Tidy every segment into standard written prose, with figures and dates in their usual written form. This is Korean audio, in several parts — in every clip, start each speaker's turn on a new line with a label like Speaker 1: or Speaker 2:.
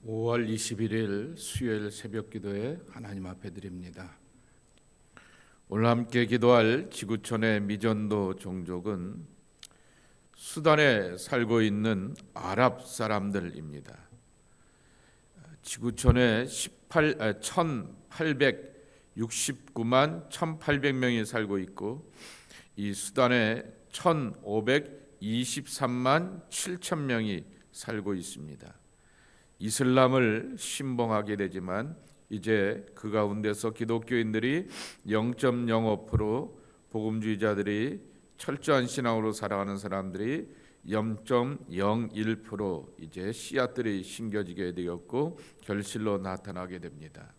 Speaker 1: 5월 21일 수요일 새벽 기도에 하나님 앞에 드립니다. 오늘 함께 기도할 지구촌의 미전도 종족은 수단에 살고 있는 아랍 사람들입니다. 지구촌에 1869만 1800명이 살고 있고 이 수단에 1523만 7000명이 살고 있습니다. 이슬람을 신봉하게 되지만 이제 그 가운데서 기독교인들이 0.05%, 복음주의자들이 철저한 신앙으로 살아가는 사람들이 0.01% 이제 씨앗들이 심겨지게 되었고 결실로 나타나게 됩니다.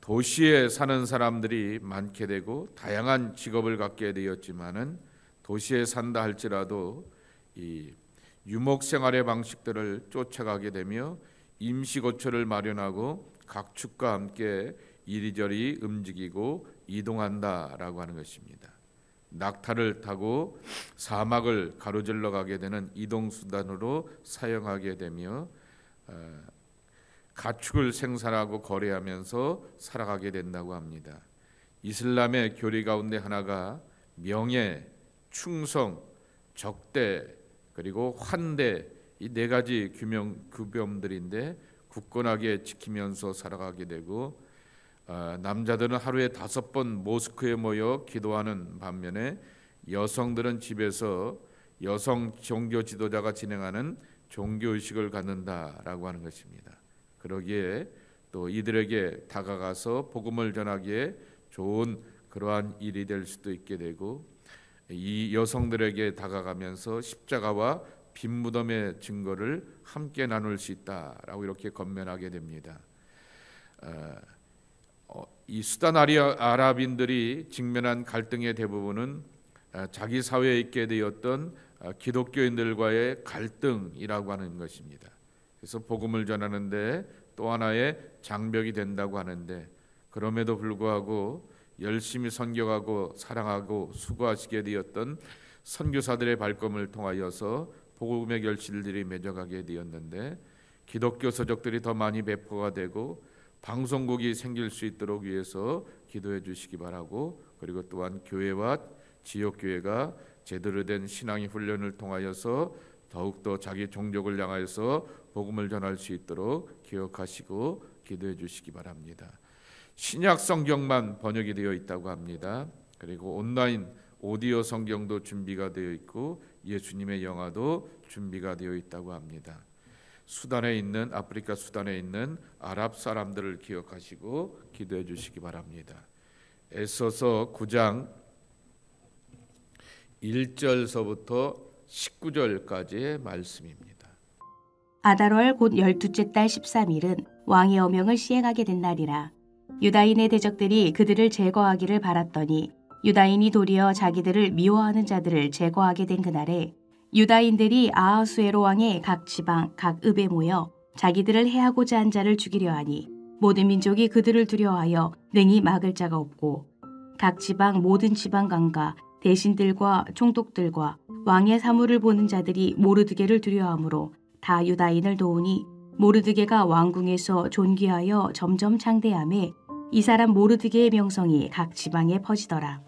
Speaker 1: 도시에 사는 사람들이 많게 되고 다양한 직업을 갖게 되었지만은 도시에 산다 할지라도 이 유목 생활의 방식들을 쫓아가게 되며 임시거처를 마련하고 각축과 함께 이리저리 움직이고 이동한다라고 하는 것입니다. 낙타를 타고 사막을 가로질러 가게 되는 이동수단으로 사용하게 되며 가축을 생산하고 거래하면서 살아가게 된다고 합니다. 이슬람의 교리 가운데 하나가 명예, 충성, 적대 그리고 환대 이 네 가지 규범들인데 굳건하게 지키면서 살아가게 되고 남자들은 하루에 5번 모스크에 모여 기도하는 반면에 여성들은 집에서 여성 종교 지도자가 진행하는 종교의식을 갖는다라고 하는 것입니다. 그러기에 또 이들에게 다가가서 복음을 전하기에 좋은 그러한 일이 될 수도 있게 되고 이 여성들에게 다가가면서 십자가와 빈 무덤의 증거를 함께 나눌 수 있다라고 이렇게 권면하게 됩니다. 이 수단 아랍인들이 직면한 갈등의 대부분은 자기 사회에 있게 되었던 기독교인들과의 갈등이라고 하는 것입니다. 그래서 복음을 전하는데 또 하나의 장벽이 된다고 하는데 그럼에도 불구하고 열심히 선교하고 사랑하고 수고하시게 되었던 선교사들의 발걸음을 통하여서 복음의 결실들이 맺어가게 되었는데 기독교 서적들이 더 많이 배포가 되고 방송국이 생길 수 있도록 위해서 기도해 주시기 바라고 그리고 또한 교회와 지역교회가 제대로 된 신앙의 훈련을 통하여서 더욱더 자기 종족을 향하여서 복음을 전할 수 있도록 기억하시고 기도해 주시기 바랍니다. 신약 성경만 번역이 되어 있다고 합니다. 그리고 온라인 오디오 성경도 준비가 되어 있고 예수님의 영화도 준비가 되어 있다고 합니다. 수단에 있는 아프리카 수단에 있는 아랍 사람들을 기억하시고 기도해 주시기 바랍니다. 에스더서 9장 1절서부터 19절까지의 말씀입니다.
Speaker 2: 아달월 곧 12째 달 13일은 왕의 어명을 시행하게 된 날이라. 유다인의 대적들이 그들을 제거하기를 바랐더니 유다인이 도리어 자기들을 미워하는 자들을 제거하게 된 그날에 유다인들이 아하수에로 왕의 각 지방 각 읍에 모여 자기들을 해하고자 한 자를 죽이려 하니 모든 민족이 그들을 두려워하여 능히 막을 자가 없고 각 지방 모든 지방관과 대신들과 총독들과 왕의 사물을 보는 자들이 모르드게를 두려워하므로 다 유다인을 도우니 모르드게가 왕궁에서 존귀하여 점점 창대하매 이 사람 모르드게의 명성이 각 지방에 퍼지더라.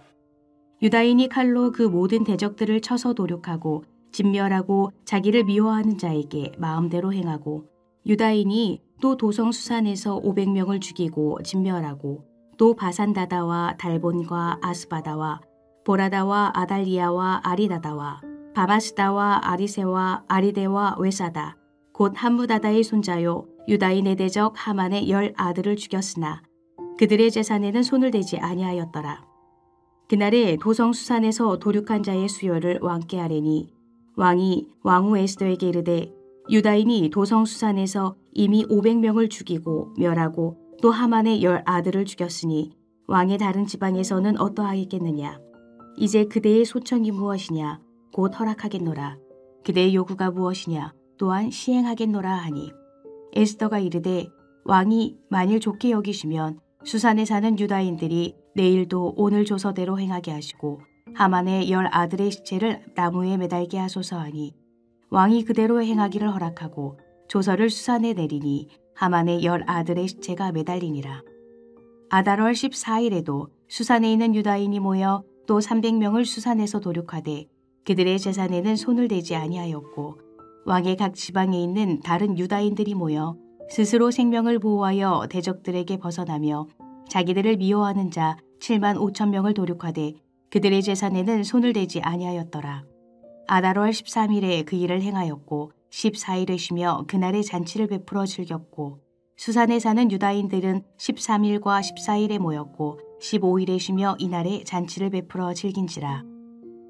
Speaker 2: 유다인이 칼로 그 모든 대적들을 쳐서 도륙하고 진멸하고 자기를 미워하는 자에게 마음대로 행하고 유다인이 또 도성 수산에서 500명을 죽이고 진멸하고 또 바산다다와 달본과 아스바다와 보라다와 아달리아와 아리다다와 바마스다와 아리세와 아리데와 웨사다 곧 함무다다의 손자요 유다인의 대적 하만의 10 아들을 죽였으나 그들의 재산에는 손을 대지 아니하였더라. 그날에 도성 수산에서 도륙한 자의 수요를 왕께 아뢰니 왕이 왕후 에스더에게 이르되 유다인이 도성 수산에서 이미 500명을 죽이고 멸하고 또 하만의 10 아들을 죽였으니 왕의 다른 지방에서는 어떠하겠느냐. 이제 그대의 소청이 무엇이냐 곧 허락하겠노라. 그대의 요구가 무엇이냐 또한 시행하겠노라 하니 에스더가 이르되 왕이 만일 좋게 여기시면 수산에 사는 유다인들이 내일도 오늘 조서대로 행하게 하시고 하만의 10 아들의 시체를 나무에 매달게 하소서 하니 왕이 그대로 행하기를 허락하고 조서를 수산에 내리니 하만의 10아들의 시체가 매달리니라. 아달월 14일에도 수산에 있는 유다인이 모여 또 300명을 수산에서 도륙하되 그들의 재산에는 손을 대지 아니하였고 왕의 각 지방에 있는 다른 유다인들이 모여 스스로 생명을 보호하여 대적들에게 벗어나며 자기들을 미워하는 자 7만 5천 명을 도륙하되 그들의 재산에는 손을 대지 아니하였더라. 아달월 13일에 그 일을 행하였고 14일에 쉬며 그날에 잔치를 베풀어 즐겼고 수산에 사는 유다인들은 13일과 14일에 모였고 15일에 쉬며 이날에 잔치를 베풀어 즐긴지라.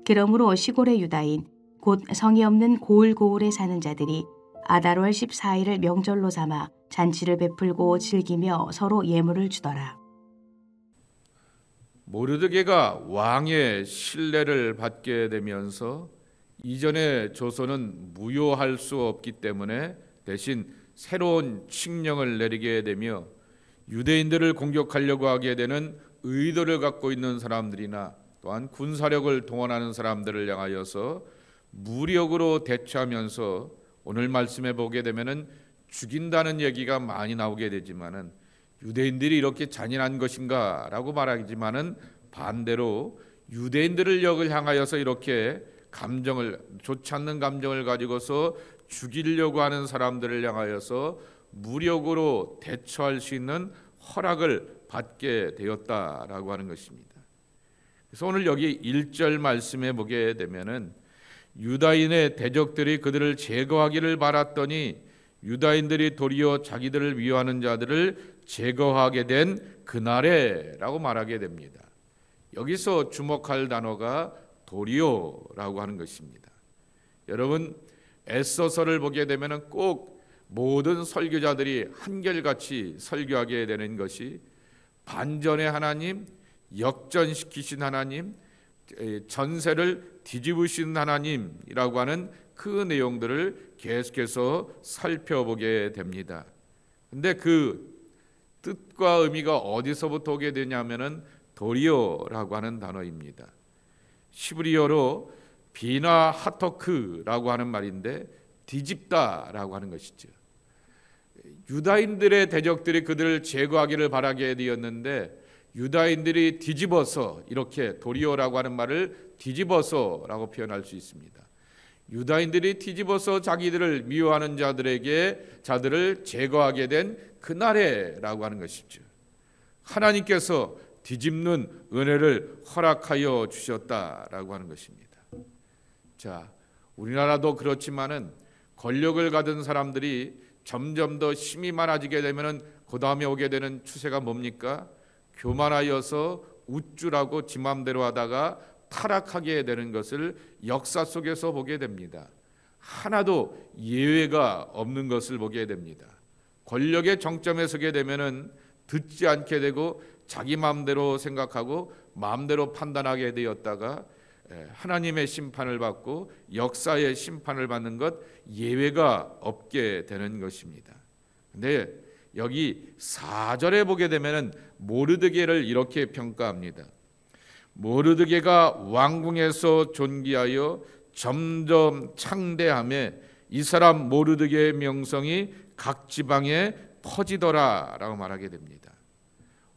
Speaker 2: 그러므로 시골의 유다인 곧 성이 없는 고을고을에 사는 자들이 아달월 14일을 명절로 삼아 잔치를 베풀고 즐기며 서로 예물을 주더라.
Speaker 1: 모르드게가 왕의 신뢰를 받게 되면서 이전의 조선은 무효할 수 없기 때문에 대신 새로운 칙령을 내리게 되며 유대인들을 공격하려고 하게 되는 의도를 갖고 있는 사람들이나 또한 군사력을 동원하는 사람들을 향하여서 무력으로 대처하면서 오늘 말씀해 보게 되면은 죽인다는 얘기가 많이 나오게 되지만은 유대인들이 이렇게 잔인한 것인가라고 말하지만은 반대로 유대인들을 역을 향하여서 이렇게 감정을 좋지 않는 감정을 가지고서 죽이려고 하는 사람들을 향하여서 무력으로 대처할 수 있는 허락을 받게 되었다라고 하는 것입니다. 그래서 오늘 여기 1절 말씀에 보게 되면은 유다인의 대적들이 그들을 제거하기를 바랐더니 유다인들이 도리어 자기들을 미워하는 자들을 제거하게 된 그날에라고 말하게 됩니다. 여기서 주목할 단어가 도리어라고 하는 것입니다. 여러분 에스더서를 보게 되면 꼭 모든 설교자들이 한결같이 설교하게 되는 것이 반전의 하나님, 역전시키신 하나님, 전세를 뒤집으신 하나님이라고 하는 그 내용들을 계속해서 살펴보게 됩니다. 근데 그 뜻과 의미가 어디서부터 오게 되냐면은 도리어라고 하는 단어입니다. 시브리어로 비나 하터크라고 하는 말인데 뒤집다라고 하는 것이죠. 유다인들의 대적들이 그들을 제거하기를 바라게 되었는데 유다인들이 뒤집어서 이렇게 도리어라고 하는 말을 뒤집어서라고 표현할 수 있습니다. 유다인들이 뒤집어서 자기들을 미워하는 자들을 제거하게 된 그날에라고 하는 것이죠. 하나님께서 뒤집는 은혜를 허락하여 주셨다라고 하는 것입니다. 자, 우리나라도 그렇지만은 권력을 가진 사람들이 점점 더 힘이 많아지게 되면은 그 다음에 오게 되는 추세가 뭡니까? 교만하여서 우쭐하고 지 맘대로 하다가 타락하게 되는 것을 역사 속에서 보게 됩니다. 하나도 예외가 없는 것을 보게 됩니다. 권력의 정점에 서게 되면은 듣지 않게 되고 자기 마음대로 생각하고 마음대로 판단하게 되었다가 하나님의 심판을 받고 역사의 심판을 받는 것 예외가 없게 되는 것입니다. 근데 여기 4절에 보게 되면은 모르드게를 이렇게 평가합니다. 모르드게가 왕궁에서 존귀하여 점점 창대하며 이 사람 모르드게의 명성이 각 지방에 퍼지더라라고 말하게 됩니다.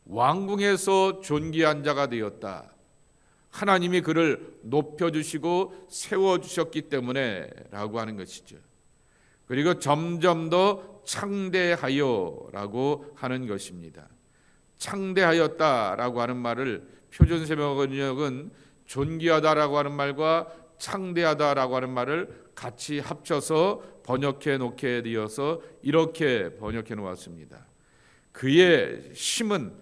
Speaker 1: 왕궁에서 존귀한 자가 되었다. 하나님이 그를 높여주시고 세워주셨기 때문에 라고 하는 것이죠. 그리고 점점 더 창대하여라고 하는 것입니다. 창대하였다라고 하는 말을 표준세번역은 존귀하다라고 하는 말과 창대하다라고 하는 말을 같이 합쳐서 번역해 놓게 되어서 이렇게 번역해 놓았습니다. 그의 힘은,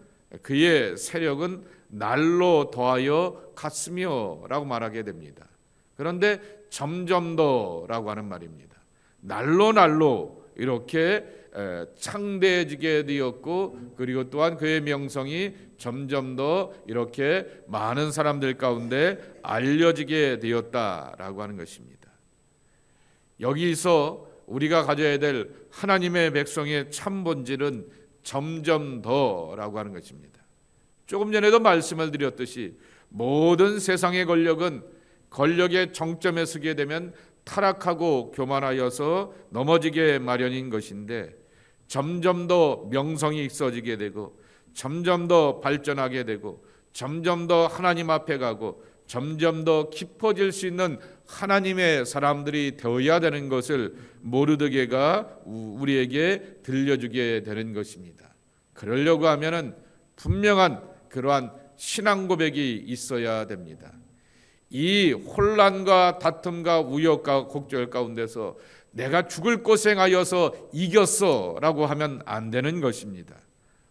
Speaker 1: 그의 세력은 날로 더하여 갔으며 라고 말하게 됩니다. 그런데 점점 더라고 하는 말입니다. 날로 이렇게 창대해지게 되었고 그리고 또한 그의 명성이 점점 더 이렇게 많은 사람들 가운데 알려지게 되었다라고 하는 것입니다. 여기서 우리가 가져야 될 하나님의 백성의 참 본질은 점점 더라고 하는 것입니다. 조금 전에도 말씀을 드렸듯이 모든 세상의 권력은 권력의 정점에 서게 되면 타락하고 교만하여서 넘어지게 마련인 것인데, 점점 더 명성이 있어지게 되고 점점 더 발전하게 되고 점점 더 하나님 앞에 가고 점점 더 깊어질 수 있는 하나님의 사람들이 되어야 되는 것을 모르드게가 우리에게 들려주게 되는 것입니다. 그러려고 하면은 분명한 그러한 신앙 고백이 있어야 됩니다. 이 혼란과 다툼과 우여과 곡절 가운데서 내가 죽을 고생하여서 이겼어 라고 하면 안 되는 것입니다.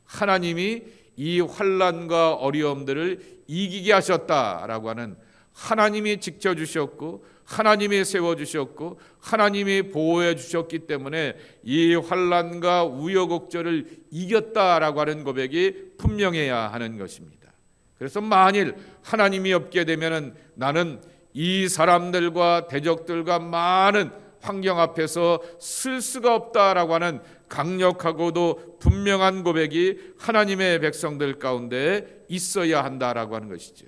Speaker 1: 하나님이 이 환난과 어려움들을 이기게 하셨다라고 하는, 하나님이 지켜주셨고 하나님이 세워주셨고 하나님이 보호해 주셨기 때문에 이 환난과 우여곡절을 이겼다라고 하는 고백이 분명해야 하는 것입니다. 그래서 만일 하나님이 없게 되면 나는 이 사람들과 대적들과 많은 환경 앞에서 쓸 수가 없다라고 하는 강력하고도 분명한 고백이 하나님의 백성들 가운데 있어야 한다라고 하는 것이죠.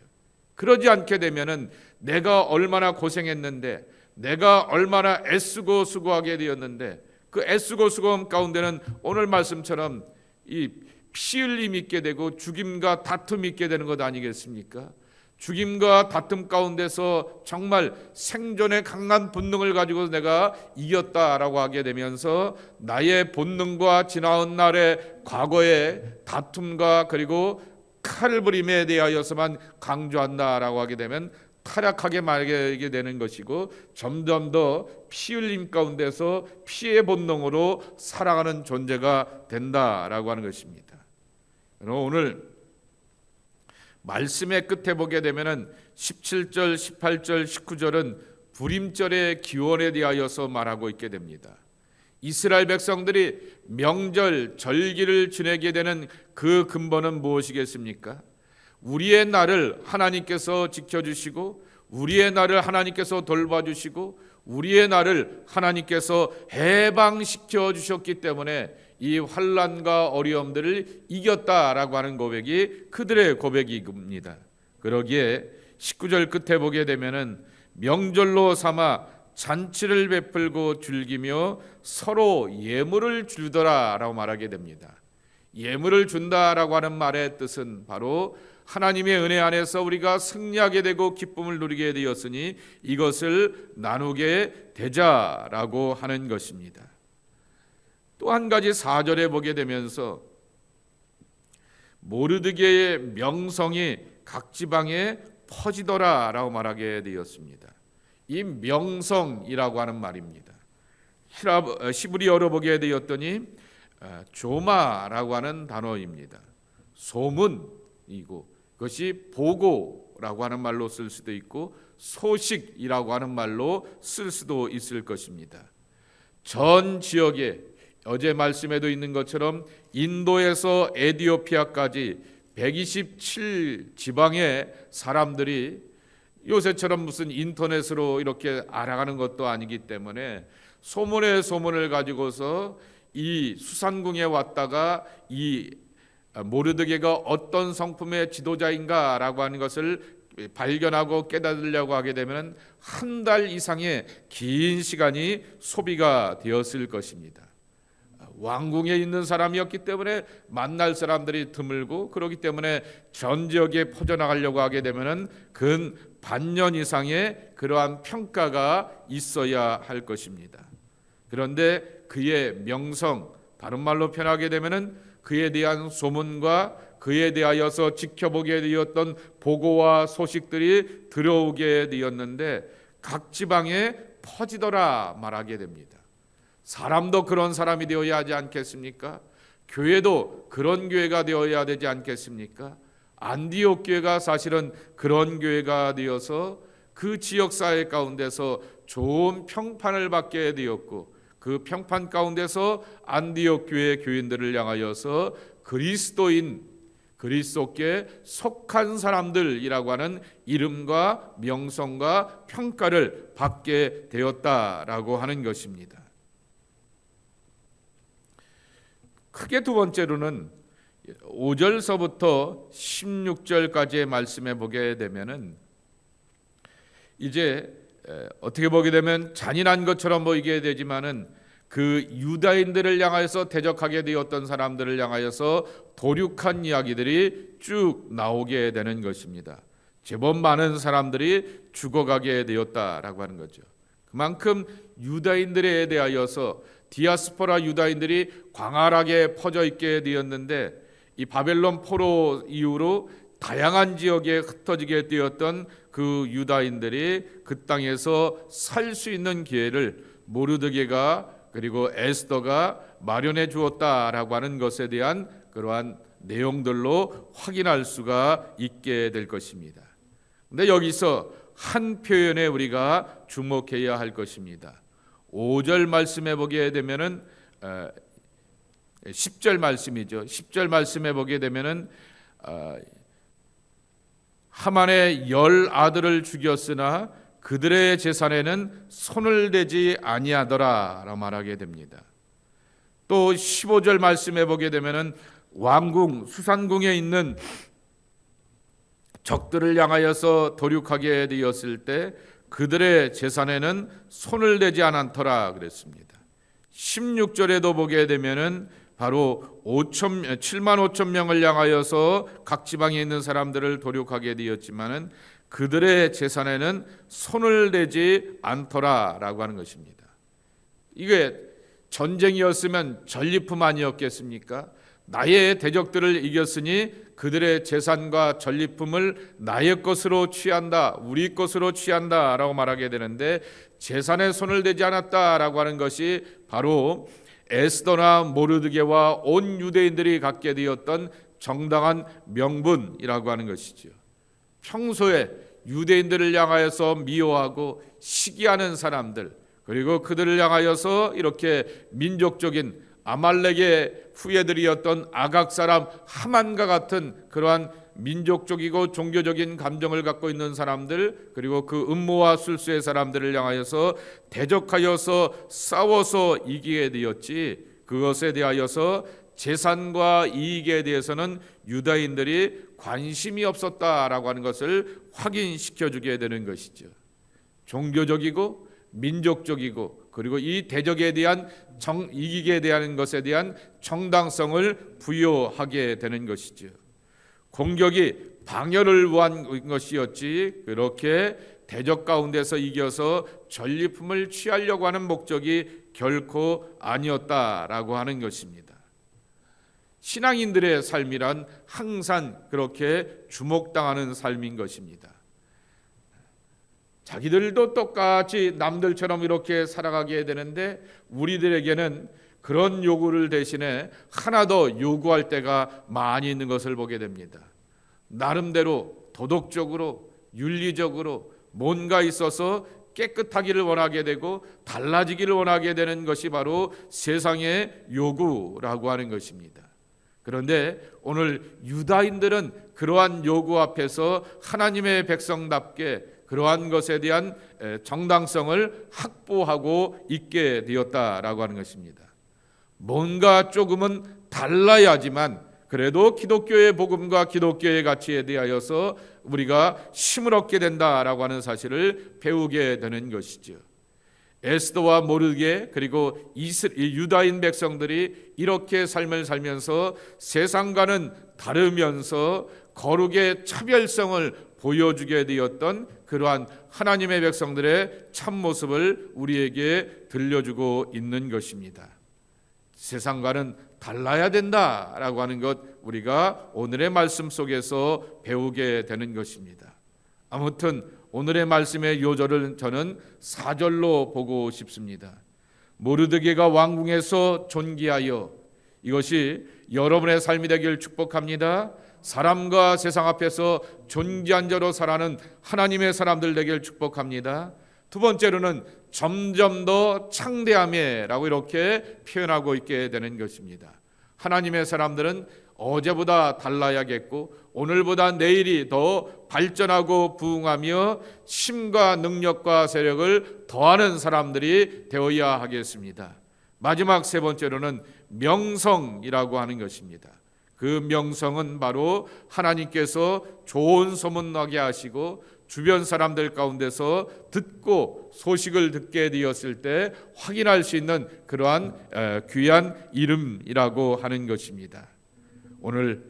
Speaker 1: 그러지 않게 되면은 내가 얼마나 고생했는데, 내가 얼마나 애쓰고 수고하게 되었는데, 그 애쓰고 수고함 가운데는 오늘 말씀처럼 이 피 흘림 있게 되고 죽임과 다툼이 있게 되는 것 아니겠습니까? 죽임과 다툼 가운데서 정말 생존의 강한 본능을 가지고 내가 이겼다라고 하게 되면서 나의 본능과 지나온 날의 과거의 다툼과 그리고 칼부림에 대하여서만 강조한다라고 하게 되면 타락하게 말게 되는 것이고, 점점 더 피 흘림 가운데서 피의 본능으로 살아가는 존재가 된다라고 하는 것입니다. 오늘 말씀의 끝에 보게 되면은 17절, 18절, 19절은 불임절의 기원에 대하여서 말하고 있게 됩니다. 이스라엘 백성들이 명절, 절기를 지내게 되는 그 근본은 무엇이겠습니까? 우리의 날을 하나님께서 지켜주시고 우리의 날을 하나님께서 돌봐주시고 우리의 날을 하나님께서 해방시켜 주셨기 때문에 이 환난과 어려움들을 이겼다라고 하는 고백이 그들의 고백입니다. 그러기에 19절 끝에 보게 되면은 명절로 삼아 잔치를 베풀고 즐기며 서로 예물을 주더라라고 말하게 됩니다. 예물을 준다라고 하는 말의 뜻은 바로 하나님의 은혜 안에서 우리가 승리하게 되고 기쁨을 누리게 되었으니 이것을 나누게 되자라고 하는 것입니다. 또 한 가지 4절에 보게 되면서 모르드게의 명성이 각 지방에 퍼지더라라고 말하게 되었습니다. 이 명성이라고 하는 말입니다. 히브리어로 보게 되었더니 조마라고 하는 단어입니다. 소문이고 그것이 보고라고 하는 말로 쓸 수도 있고 소식이라고 하는 말로 쓸 수도 있을 것입니다. 전 지역에 어제 말씀에도 있는 것처럼 인도에서 에티오피아까지 127 지방의 사람들이 요새처럼 무슨 인터넷으로 이렇게 알아가는 것도 아니기 때문에 소문의 소문을 가지고서 이 수산궁에 왔다가 이 모르드게가 어떤 성품의 지도자인가라고 하는 것을 발견하고 깨달으려고 하게 되면 한 달 이상의 긴 시간이 소비가 되었을 것입니다. 왕궁에 있는 사람이었기 때문에 만날 사람들이 드물고 그렇기 때문에 전 지역에 퍼져나가려고 하게 되면 근 반년 이상의 그러한 평가가 있어야 할 것입니다. 그런데 그의 명성, 다른 말로 표현하게 되면 그에 대한 소문과 그에 대하여서 지켜보게 되었던 보고와 소식들이 들어오게 되었는데 각 지방에 퍼지더라 말하게 됩니다. 사람도 그런 사람이 되어야 하지 않겠습니까? 교회도 그런 교회가 되어야 되지 않겠습니까? 안디옥 교회가 사실은 그런 교회가 되어서 그 지역사회 가운데서 좋은 평판을 받게 되었고 그 평판 가운데서 안디옥 교회 교인들을 향하여서 그리스도인, 그리스도께 속한 사람들이라고 하는 이름과 명성과 평가를 받게 되었다라고 하는 것입니다. 크게 두 번째로는 5절서부터 16절까지의 말씀에 보게 되면은 이제 어떻게 보게 되면 잔인한 것처럼 보이게 되지만은 그 유다인들을 향하여서 대적하게 되었던 사람들을 향하여서 도륙한 이야기들이 쭉 나오게 되는 것입니다. 제법 많은 사람들이 죽어가게 되었다라고 하는 거죠. 그만큼 유다인들에 대하여서 디아스포라 유다인들이 광활하게 퍼져 있게 되었는데, 이 바벨론 포로 이후로 다양한 지역에 흩어지게 되었던 그 유다인들이 그 땅에서 살 수 있는 기회를 모르드게가 그리고 에스더가 마련해 주었다라고 하는 것에 대한 그러한 내용들로 확인할 수가 있게 될 것입니다. 근데 여기서 한 표현에 우리가 주목해야 할 것입니다. 5절 말씀에 보게 되면은 10절 말씀이죠. 10절 말씀에 보게 되면은 하만의 10 아들을 죽였으나 그들의 재산에는 손을 대지 아니하더라라고 말하게 됩니다. 또 15절 말씀에 보게 되면은 왕궁 수산궁에 있는 적들을 향하여서 도륙하게 되었을 때 그들의 재산에는 손을 대지 않더라 그랬습니다. 16절에도 보게 되면은 바로 7만 5천 명을 향하여서 각 지방에 있는 사람들을 도륙하게 되었지만은 그들의 재산에는 손을 대지 않더라라고 하는 것입니다. 이게 전쟁이었으면 전리품 아니었겠습니까? 나의 대적들을 이겼으니 그들의 재산과 전리품을 나의 것으로 취한다, 우리 것으로 취한다라고 말하게 되는데, 재산에 손을 대지 않았다라고 하는 것이 바로 에스더나 모르드게와 온 유대인들이 갖게 되었던 정당한 명분이라고 하는 것이죠. 평소에 유대인들을 향하여서 미워하고 시기하는 사람들, 그리고 그들을 향하여서 이렇게 민족적인 아말렉의 후예들이었던 아각 사람 하만과 같은 그러한 민족적이고 종교적인 감정을 갖고 있는 사람들, 그리고 그 음모와 술수의 사람들을 향하여서 대적하여서 싸워서 이기게 되었지, 그것에 대하여서 재산과 이익에 대해서는 유다인들이 관심이 없었다라고 하는 것을 확인시켜주게 되는 것이죠. 종교적이고 민족적이고 그리고 이 대적에 대한 이익에 대한 것에 대한 정당성을 부여하게 되는 것이죠. 공격이 방어를 위한 것이었지 그렇게 대적 가운데서 이겨서 전리품을 취하려고 하는 목적이 결코 아니었다라고 하는 것입니다. 신앙인들의 삶이란 항상 그렇게 주목당하는 삶인 것입니다. 자기들도 똑같이 남들처럼 이렇게 살아가게 되는데 우리들에게는 그런 요구를 대신에 하나 더 요구할 때가 많이 있는 것을 보게 됩니다. 나름대로 도덕적으로 윤리적으로 뭔가 있어서 깨끗하기를 원하게 되고 달라지기를 원하게 되는 것이 바로 세상의 요구라고 하는 것입니다. 그런데 오늘 유다인들은 그러한 요구 앞에서 하나님의 백성답게 그러한 것에 대한 정당성을 확보하고 있게 되었다라고 하는 것입니다. 뭔가 조금은 달라야지만 그래도 기독교의 복음과 기독교의 가치에 대하여서 우리가 힘을 얻게 된다라고 하는 사실을 배우게 되는 것이죠. 에스더와 모르드게 그리고 유다인 백성들이 이렇게 삶을 살면서 세상과는 다르면서 거룩의 차별성을 보여주게 되었던 그러한 하나님의 백성들의 참모습을 우리에게 들려주고 있는 것입니다. 세상과는 달라야 된다라고 하는 것 우리가 오늘의 말씀 속에서 배우게 되는 것입니다. 아무튼 오늘의 말씀의 요절을 저는 4절로 보고 싶습니다. 모르드게가 왕궁에서 존귀하여, 이것이 여러분의 삶이 되길 축복합니다. 사람과 세상 앞에서 존귀한 자로 살아가는 하나님의 사람들 되길 축복합니다. 두 번째로는 점점 더 창대함에라고 이렇게 표현하고 있게 되는 것입니다. 하나님의 사람들은 어제보다 달라야겠고 오늘보다 내일이 더 발전하고 부흥하며 힘과 능력과 세력을 더하는 사람들이 되어야 하겠습니다. 마지막 세 번째로는 명성이라고 하는 것입니다. 그 명성은 바로 하나님께서 좋은 소문 나게 하시고 주변 사람들 가운데서 듣고 소식을 듣게 되었을 때 확인할 수 있는 그러한 귀한 이름이라고 하는 것입니다. 오늘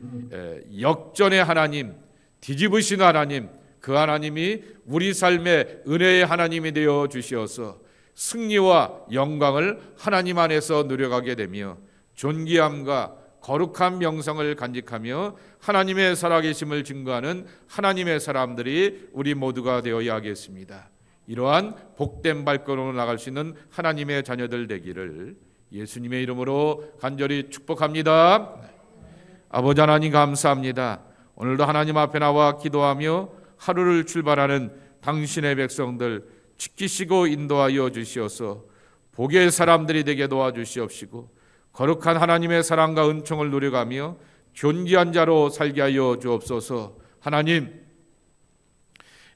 Speaker 1: 역전의 하나님, 뒤집으신 하나님, 그 하나님이 우리 삶의 은혜의 하나님이 되어 주시어서 승리와 영광을 하나님 안에서 누려가게 되며 존귀함과 거룩한 명성을 간직하며 하나님의 살아계심을 증거하는 하나님의 사람들이 우리 모두가 되어야 하겠습니다. 이러한 복된 발걸음으로 나갈 수 있는 하나님의 자녀들 되기를 예수님의 이름으로 간절히 축복합니다. 아버지 하나님 감사합니다. 오늘도 하나님 앞에 나와 기도하며 하루를 출발하는 당신의 백성들 지키시고 인도하여 주시어서 복의 사람들이 되게 도와주시옵시고 거룩한 하나님의 사랑과 은총을 누려가며 존귀한 자로 살게 하여 주옵소서. 하나님,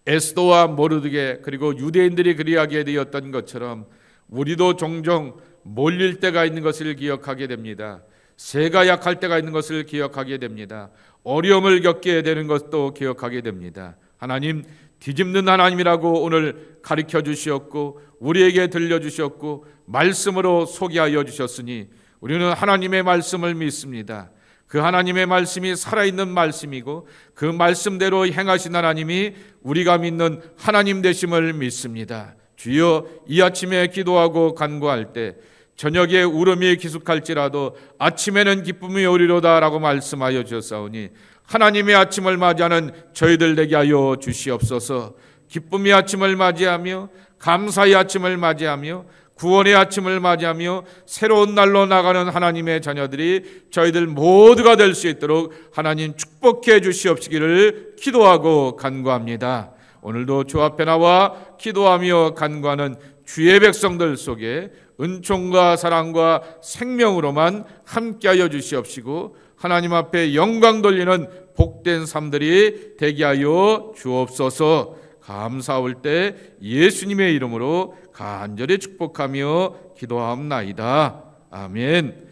Speaker 1: 에스더와 모르드게 그리고 유대인들이 그리하게 되었던 것처럼 우리도 종종 몰릴 때가 있는 것을 기억하게 됩니다. 새가 약할 때가 있는 것을 기억하게 됩니다. 어려움을 겪게 되는 것도 기억하게 됩니다. 하나님, 뒤집는 하나님이라고 오늘 가르쳐 주시었고 우리에게 들려주셨고 말씀으로 소개하여 주셨으니 우리는 하나님의 말씀을 믿습니다. 그 하나님의 말씀이 살아있는 말씀이고 그 말씀대로 행하신 하나님이 우리가 믿는 하나님 되심을 믿습니다. 주여, 이 아침에 기도하고 간구할 때 저녁에 울음이 기숙할지라도 아침에는 기쁨이 오리로다 라고 말씀하여 주셨사오니 하나님의 아침을 맞이하는 저희들 되게 하여 주시옵소서. 기쁨의 아침을 맞이하며 감사의 아침을 맞이하며 구원의 아침을 맞이하며 새로운 날로 나가는 하나님의 자녀들이 저희들 모두가 될 수 있도록 하나님 축복해 주시옵시기를 기도하고 간구합니다. 오늘도 주 앞에 나와 기도하며 간구하는 주의 백성들 속에 은총과 사랑과 생명으로만 함께하여 주시옵시고 하나님 앞에 영광 돌리는 복된 삶들이 되게 하여 주옵소서. 감사할 때 예수님의 이름으로 간절히 축복하며 기도하옵나이다. 아멘.